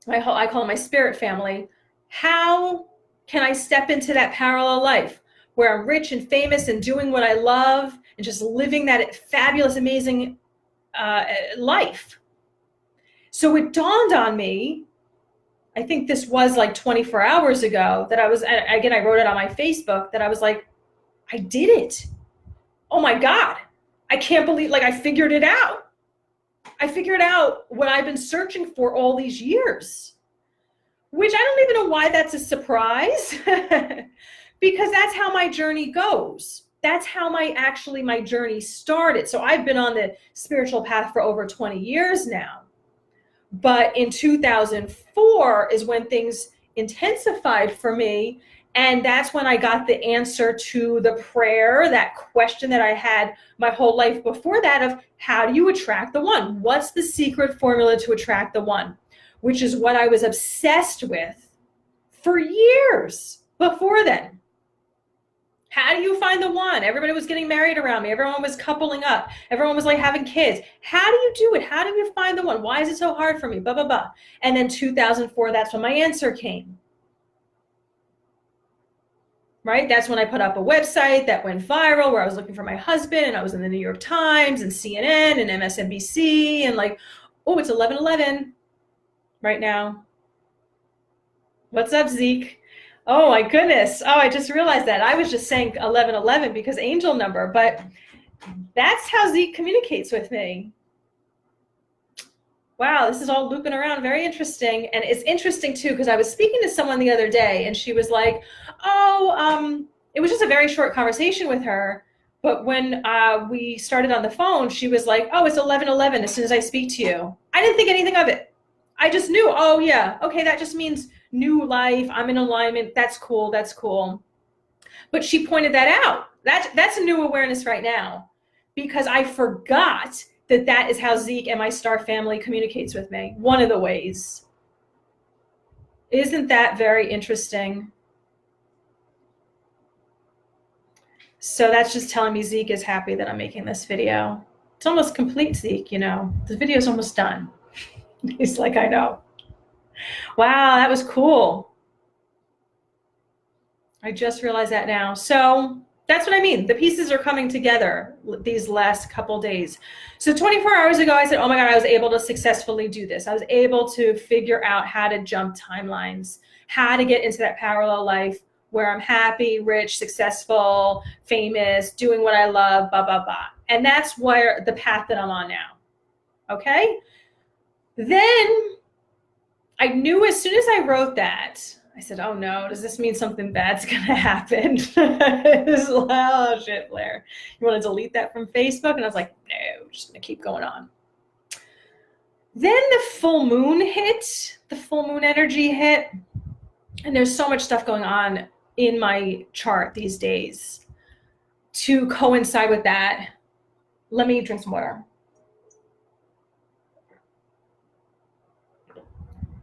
I call it my spirit family. How can I step into that parallel life where I'm rich and famous and doing what I love and just living that fabulous, amazing life? So it dawned on me, I think this was like 24 hours ago, that I wrote it on my Facebook, that I was like, I did it. Oh my God. I can't believe, I figured it out. I figured out what I've been searching for all these years. which I don't even know why that's a surprise, because that's how my journey goes. That's how my journey started. So I've been on the spiritual path for over 20 years now. But in 2004 is when things intensified for me. And that's when I got the answer to the prayer, that question that I had my whole life before that of how do you attract the one? What's the secret formula to attract the one? Which is what I was obsessed with for years before then. How do you find the one? Everybody was getting married around me. Everyone was coupling up. Everyone was like having kids. How do you do it? How do you find the one? Why is it so hard for me? Blah, blah, blah. And then 2004, that's when my answer came. Right? That's when I put up a website that went viral where I was looking for my husband and I was in the New York Times and CNN and MSNBC and like, oh, it's 11:11 right now. What's up, Zeke? Oh my goodness. Oh, I just realized that. I was just saying 11:11 because angel number, but that's how Zeke communicates with me. Wow, this is all looping around. Very interesting. And it's interesting too, because I was speaking to someone the other day and she was like, it was just a very short conversation with her. But when we started on the phone, she was like, oh, it's 11:11 as soon as I speak to you. I didn't think anything of it. I just knew, oh yeah, okay, that just means new life. I'm in alignment. That's cool. That's cool. But she pointed that out. That's a new awareness right now because I forgot that is how Zeke and my star family communicates with me. One of the ways. Isn't that very interesting? So that's just telling me Zeke is happy that I'm making this video. It's almost complete, Zeke, you know. The video's almost done. He's like, I know. Wow, that was cool. I just realized that now. So that's what I mean. The pieces are coming together these last couple days. So 24 hours ago, I said, oh my God, I was able to successfully do this. I was able to figure out how to jump timelines, how to get into that parallel life where I'm happy, rich, successful, famous, doing what I love, blah, blah, blah. And that's where the path that I'm on now. Okay? Then I knew as soon as I wrote that, I said, oh no, does this mean something bad's going to happen? It's like, oh shit, Blaire. You want to delete that from Facebook? And I was like, no, I'm just going to keep going on. Then the full moon hit, the full moon energy hit. And there's so much stuff going on in my chart these days to coincide with that. Let me drink some water.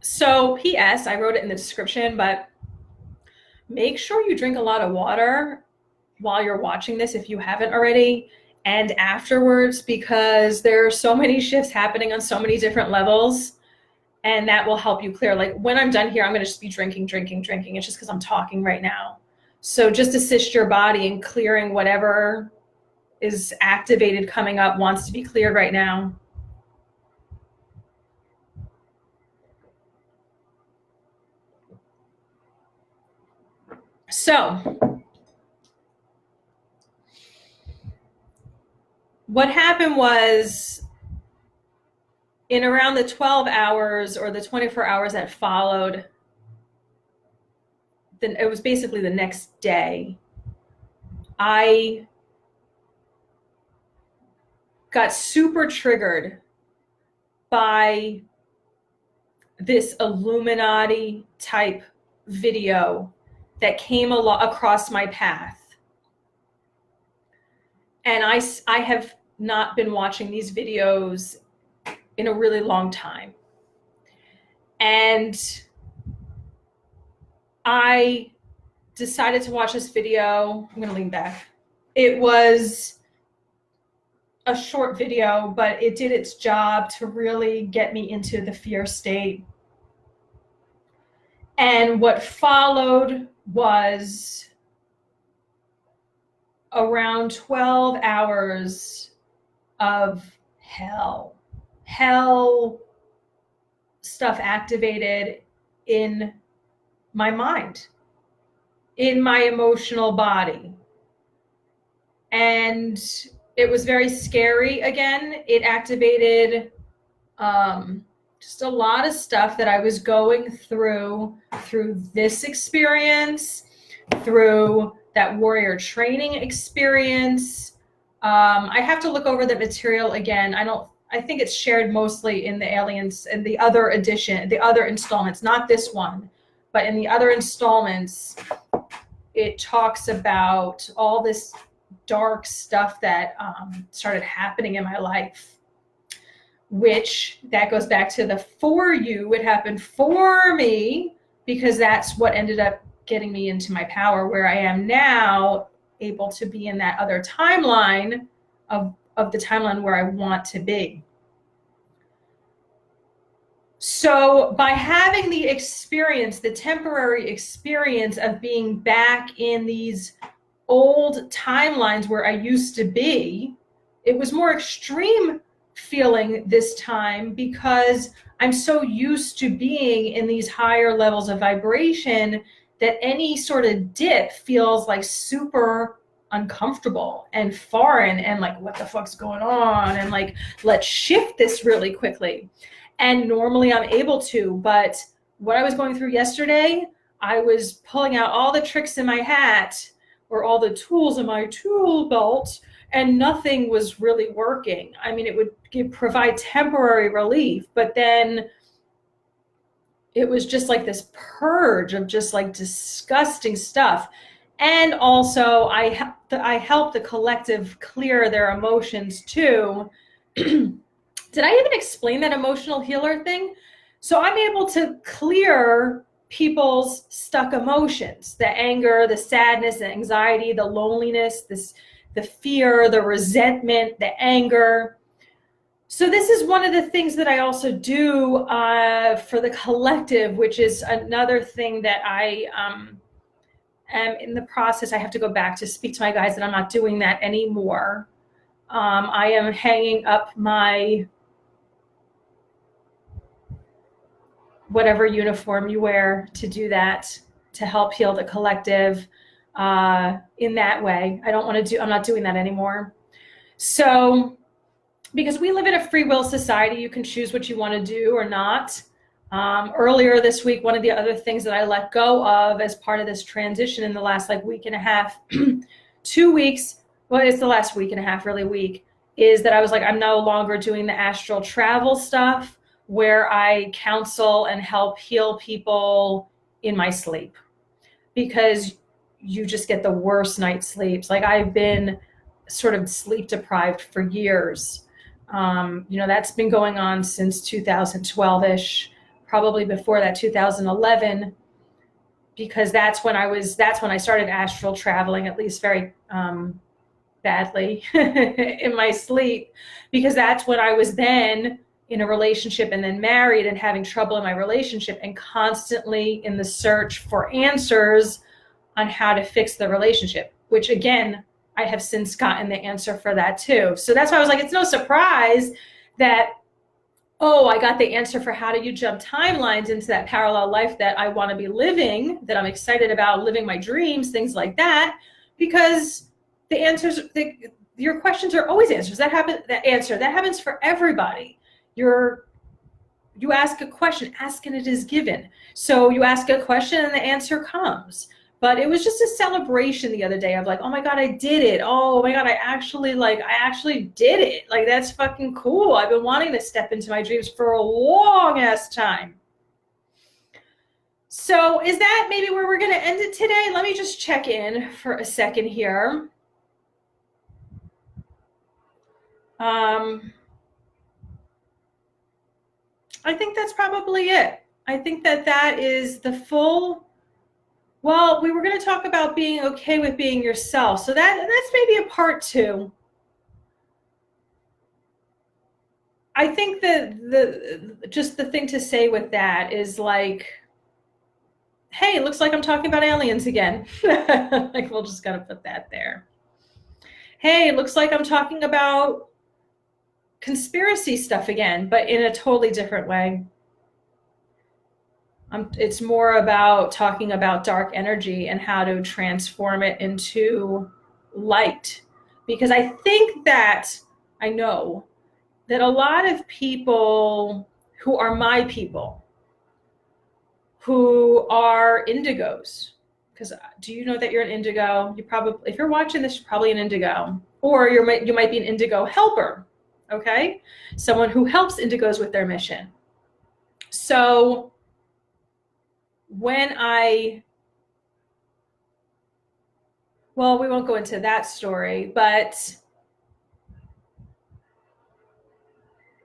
So P.S., I wrote it in the description, but make sure you drink a lot of water while you're watching this if you haven't already, and afterwards, because there are so many shifts happening on so many different levels, and that will help you clear. Like when I'm done here, I'm going to just be drinking. It's just because I'm talking right now. So just assist your body in clearing whatever is activated coming up, wants to be cleared right now. So what happened was in around the 12 hours or the 24 hours that followed, then it was basically the next day, I got super triggered by this Illuminati type video that came across my path. And I have not been watching these videos in a really long time. And I decided to watch this video. I'm going to lean back. It was a short video, but it did its job to really get me into the fear state. And what followed was around 12 hours of hell stuff activated in my mind, in my emotional body. And it was very scary again. It activated, Just a lot of stuff that I was going through this experience, through that warrior training experience. I have to look over the material again. I think it's shared mostly in the Aliens and the other edition, the other installments, not this one, but in the other installments, it talks about all this dark stuff that started happening in my life, which that goes back to the for you. It happened for me because that's what ended up getting me into my power, where I am now, able to be in that other timeline of the timeline where I want to be. So by having the experience, the temporary experience of being back in these old timelines where I used to be, it was more extreme feeling this time because I'm so used to being in these higher levels of vibration that any sort of dip feels like super uncomfortable and foreign and like, what the fuck's going on? And like, let's shift this really quickly. And normally I'm able to, but what I was going through yesterday, I was pulling out all the tricks in my hat or all the tools in my tool belt, and nothing was really working. I mean, it would provide temporary relief, but then it was just like this purge of just like disgusting stuff. And also I helped the collective clear their emotions too. Did I even explain that emotional healer thing? So I'm able to clear people's stuck emotions, the anger, the sadness, the anxiety, the loneliness, the fear, the resentment, the anger. So this is one of the things that I also do for the collective, which is another thing that I am in the process. I have to go back to speak to my guys that I'm not doing that anymore. I am hanging up my whatever uniform you wear to do that, to help heal the collective in that way. I'm not doing that anymore. So, because we live in a free will society, you can choose what you want to do or not. Earlier this week, one of the other things that I let go of as part of this transition in the last week and a half, 2 weeks, well, it's the last week and a half, really week, is that I was like, I'm no longer doing the astral travel stuff where I counsel and help heal people in my sleep, because you just get the worst night's sleeps. Like, I've been sort of sleep deprived for years. That's been going on since 2012-ish, probably before that 2011, because that's when I started astral traveling, at least very badly in my sleep, because that's when I was then in a relationship and then married and having trouble in my relationship and constantly in the search for answers on how to fix the relationship, which again, I have since gotten the answer for that too. So that's why I was like, it's no surprise that, I got the answer for how do you jump timelines into that parallel life that I want to be living, that I'm excited about living my dreams, things like that, because the answers, your questions are always answers. That happens for everybody. You ask a question, ask and it is given. So you ask a question and the answer comes. But it was just a celebration the other day of like, oh my God, I did it. Oh my God, I actually did it. Like, that's fucking cool. I've been wanting to step into my dreams for a long ass time. So is that maybe where we're going to end it today? Let me just check in for a second here. I think that's probably it. I think that is the full. Well, we were going to talk about being okay with being yourself. So that's maybe a part 2. I think that just the thing to say with that is like, hey, it looks like I'm talking about aliens again. Like, we'll just got to put that there. Hey, it looks like I'm talking about conspiracy stuff again, but in a totally different way. It's more about talking about dark energy and how to transform it into light. Because I know that a lot of people who are my people, who are indigos. Because do you know that you're an indigo? You probably, if you're watching this, you're probably an indigo, or you might be an indigo helper. Okay, someone who helps indigos with their mission. So when well, we won't go into that story, but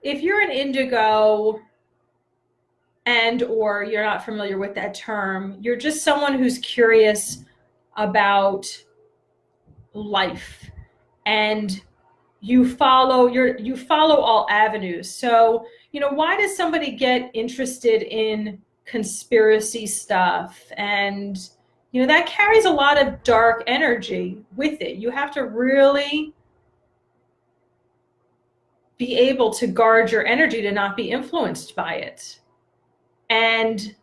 if you're an indigo and or you're not familiar with that term, you're just someone who's curious about life, and you follow all avenues. So, why does somebody get interested in conspiracy stuff? And that carries a lot of dark energy with it. You have to really be able to guard your energy to not be influenced by it. And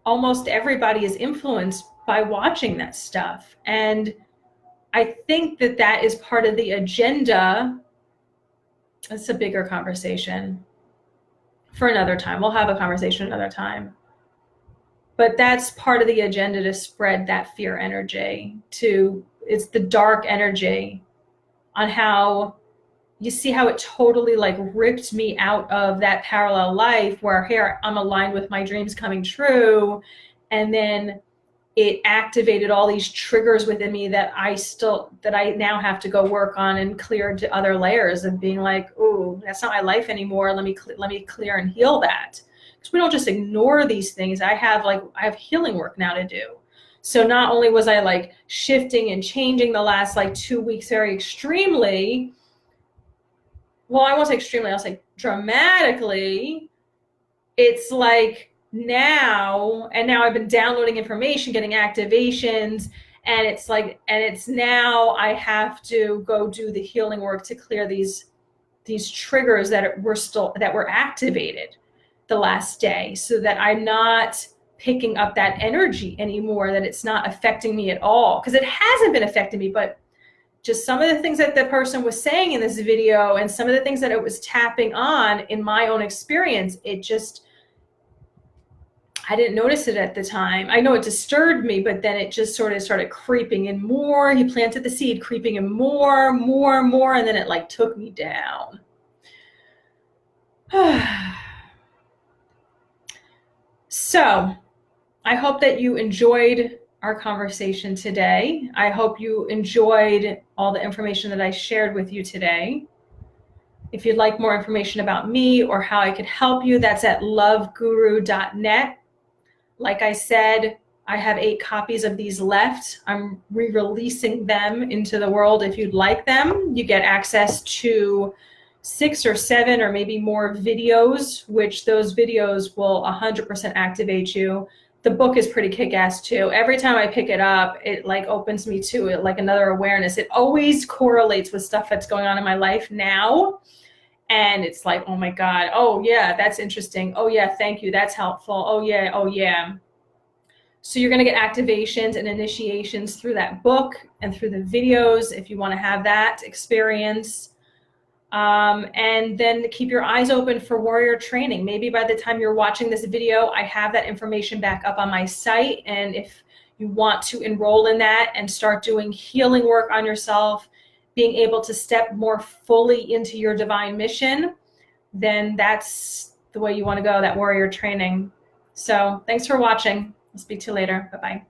almost everybody is influenced by watching that stuff. And I think that is part of the agenda. It's a bigger conversation for another time. We'll have a conversation another time. But that's part of the agenda, to spread that fear energy, it's the dark energy, on how you see how it totally ripped me out of that parallel life where here I'm aligned with my dreams coming true. And then it activated all these triggers within me that I now have to go work on and clear to other layers of being like, oh, that's not my life anymore. Let me clear and heal that. Because we don't just ignore these things. I have healing work now to do. So not only was I shifting and changing the last 2 weeks very extremely, well, I won't say extremely, I'll say dramatically. It's now I've been downloading information, getting activations, and it's now I have to go do the healing work to clear these triggers that were activated the last day, so that I'm not picking up that energy anymore, that it's not affecting me at all. Because it hasn't been affecting me, but just some of the things that the person was saying in this video and some of the things that it was tapping on in my own experience, I didn't notice it at the time. I know it disturbed me, but then it just sort of started creeping in more. He planted the seed, creeping in more, and then it took me down. So I hope that you enjoyed our conversation today. I hope you enjoyed all the information that I shared with you today. If you'd like more information about me or how I could help you, that's at loveguru.net. Like I said, I have 8 copies of these left. I'm re-releasing them into the world. If you'd like them, you get access to 6 or 7 or maybe more videos, which those videos will 100% activate you. The book is pretty kick-ass too. Every time I pick it up, it opens me to it, another awareness. It always correlates with stuff that's going on in my life now. And it's oh my God, oh yeah, that's interesting. Oh yeah, thank you, that's helpful. Oh yeah. So you're gonna get activations and initiations through that book and through the videos if you wanna have that experience. And then keep your eyes open for warrior training. Maybe by the time you're watching this video, I have that information back up on my site. And if you want to enroll in that and start doing healing work on yourself, being able to step more fully into your divine mission, then that's the way you want to go, that warrior training. So thanks for watching. I'll speak to you later. Bye-bye.